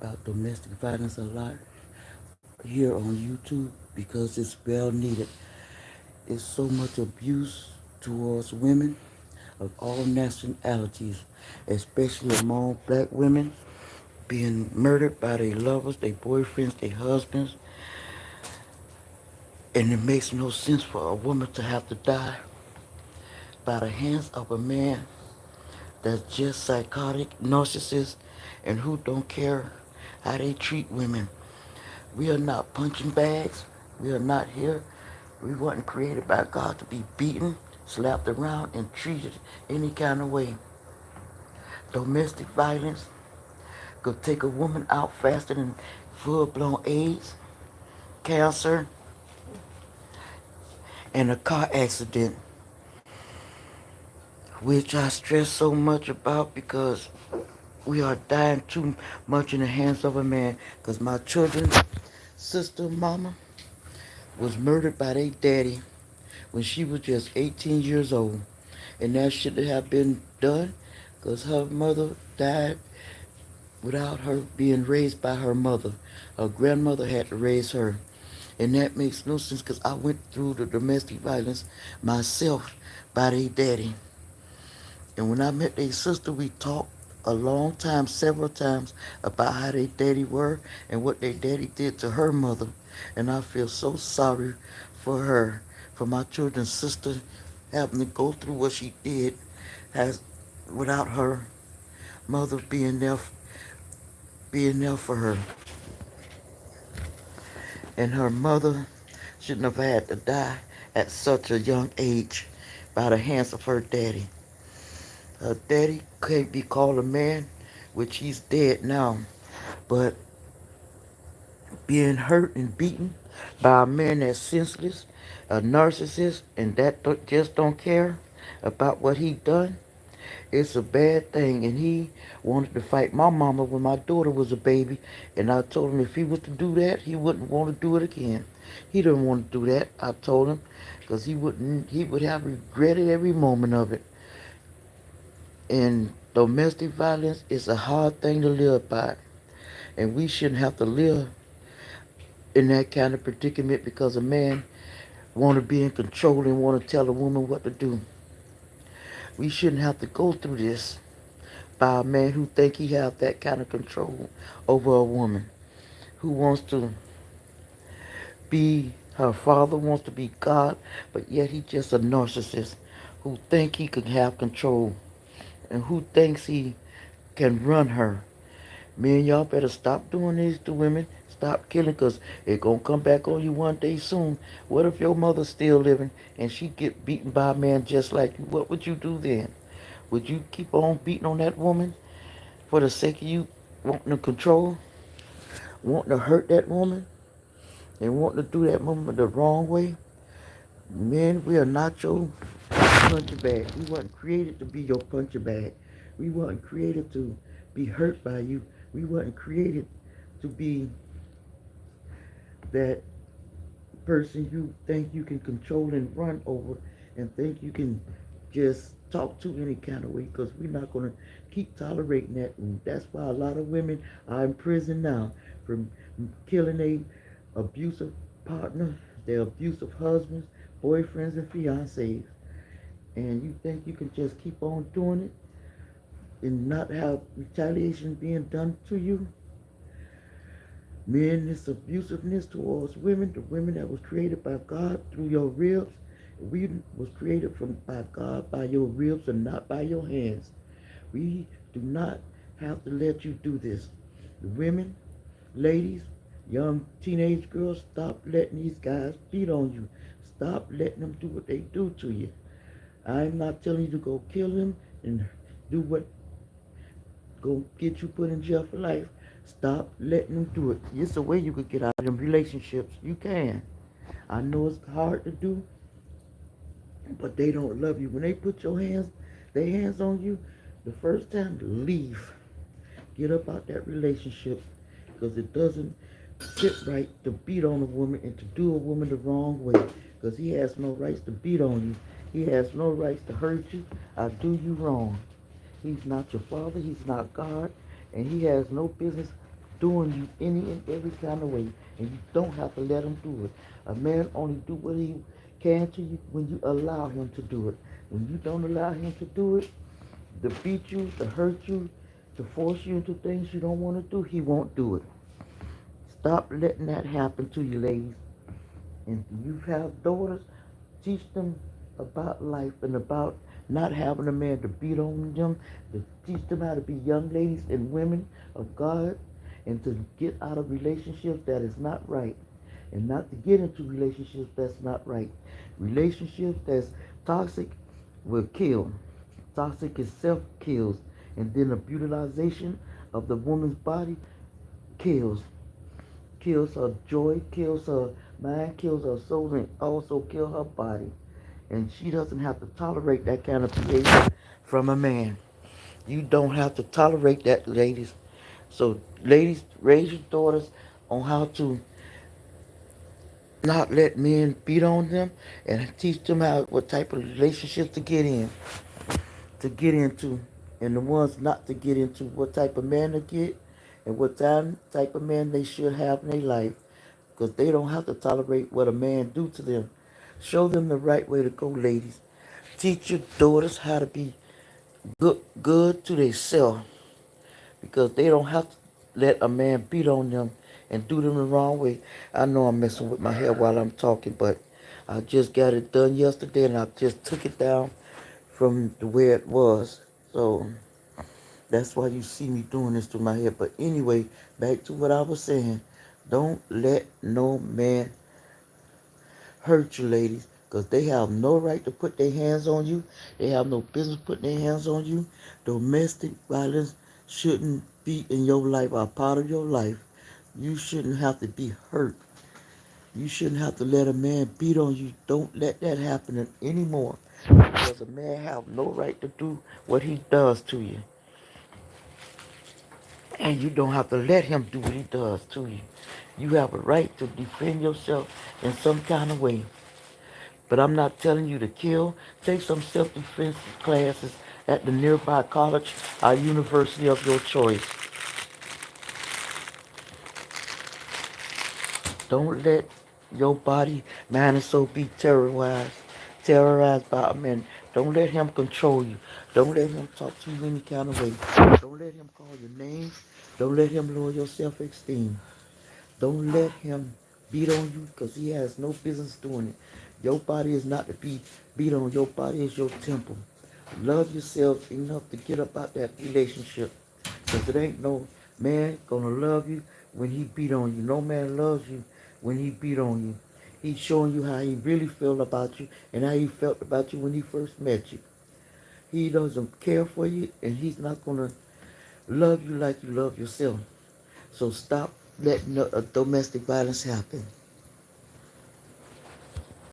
about domestic violence a lot here on YouTube because it's well needed. It's so much abuse towards women of all nationalities, especially among black women, being murdered by their lovers, their boyfriends, their husbands. And it makes no sense for a woman to have to die by the hands of a man that's just psychotic, narcissist, and who don't care how they treat women. We are not punching bags. We are not here. We weren't created by God to be beaten, slapped around, and treated any kind of way. Domestic violence could take a woman out faster than full-blown AIDS, cancer, and a car accident, which I stress so much about because we are dying too much in the hands of a man. Because my children's sister, mama, was murdered by their daddy when she was just 18 years old. And that shouldn't have been done because her mother died without her being raised by her mother. Her grandmother had to raise her. And that makes no sense because I went through the domestic violence myself by their daddy. And when I met their sister, we talked a long time, several times, about how their daddy were and what their daddy did to her mother. And I feel so sorry for her, for my children's sister having to go through what she did has without her mother being there for her. And her mother shouldn't have had to die at such a young age by the hands of her daddy. Her daddy can't be called a man, which he's dead now, but being hurt and beaten by a man that's senseless, a narcissist, and that just don't care about what he done, it's a bad thing. And he wanted to fight my mama when my daughter was a baby, and I told him if he was to do that, he wouldn't want to do it again. He didn't want to do that. I told him because he would have regretted every moment of it. And domestic violence is a hard thing to live by, and we shouldn't have to live in that kind of predicament because a man want to be in control and want to tell a woman what to do. We shouldn't have to go through this by a man who think he have that kind of control over a woman, who wants to be her father, wants to be God, but yet he just a narcissist who think he can have control and who thinks he can run her. Men, y'all better stop doing this to women. Stop killing because it going to come back on you one day soon. What if your mother's still living and she get beaten by a man just like you? What would you do then? Would you keep on beating on that woman for the sake of you wanting to control, wanting to hurt that woman, and wanting to do that woman the wrong way? Men, we are not your punching bag. We weren't created to be your punching bag. We weren't created to be hurt by you. We weren't created to be that person you think you can control and run over and think you can just talk to any kind of way because we're not going to keep tolerating that. And that's why a lot of women are in prison now for killing a abusive partner, their abusive husbands, boyfriends, and fiancés. And you think you can just keep on doing it and not have retaliation being done to you? Men, this abusiveness towards women, the women that was created by God through your ribs, we was created from by God by your ribs and not by your hands. We do not have to let you do this. The women, ladies, young teenage girls, stop letting these guys beat on you. Stop letting them do what they do to you. I'm not telling you to go kill him and do what go get you put in jail for life. Stop letting them do it. It's a way you could get out of them relationships. You can. I know it's hard to do, but they don't love you. When they put their hands on you, the first time, leave. Get up out that relationship because it doesn't sit right to beat on a woman and to do a woman the wrong way because he has no rights to beat on you. He has no rights to hurt you or do you wrong. He's not your father. He's not God. And he has no business doing you any and every kind of way, and you don't have to let him do it. A man only do what he can to you when you allow him to do it. When you don't allow him to do it, to beat you, to hurt you, to force you into things you don't want to do, he won't do it. Stop letting that happen to you, ladies. And if you have daughters, teach them about life and about not having a man to beat on them, to teach them how to be young ladies and women of God, and to get out of relationships that is not right, and not to get into relationships that's not right. Relationships that's toxic will kill. Toxic itself kills, and then the brutalization of the woman's body kills. Kills her joy, kills her mind, kills her soul, and also kill her body. And she doesn't have to tolerate that kind of behavior from a man. You don't have to tolerate that, ladies. So, ladies, raise your daughters on how to not let men beat on them, and teach them how what type of relationships to get into, and the ones not to get into, what type of man to get, and what type of man they should have in their life, because they don't have to tolerate what a man do to them. Show them the right way to go, ladies. Teach your daughters how to be good to themselves, because they don't have to let a man beat on them and do them the wrong way. I know I'm messing with my hair while I'm talking, but I just got it done yesterday and I just took it down from the way it was. So that's why you see me doing this to my hair. But anyway, back to what I was saying. Don't let no man hurt you, ladies, because they have no right to put their hands on you. They have no business putting their hands on you. Domestic violence shouldn't be in your life or part of your life. You shouldn't have to be hurt. You shouldn't have to let a man beat on you. Don't let that happen anymore, because a man have no right to do what he does to you. And you don't have to let him do what he does to you. You have a right to defend yourself in some kind of way. But I'm not telling you to kill. Take some self-defense classes at the nearby college or university of your choice. Don't let your body, mind, and soul be terrorized by a man. Don't let him control you. Don't let him talk to you any kind of way. Don't let him call your names. Don't let him lower your self-esteem. Don't let him beat on you, because he has no business doing it. Your body is not to be beat on. Your body is your temple. Love yourself enough to get up out that relationship, because it ain't no man gonna love you when he beat on you. No man loves you when he beat on you. He's showing you how he really felt about you and how he felt about you when he first met you. He doesn't care for you, and he's not gonna love you like you love yourself. So stop letting domestic violence happen.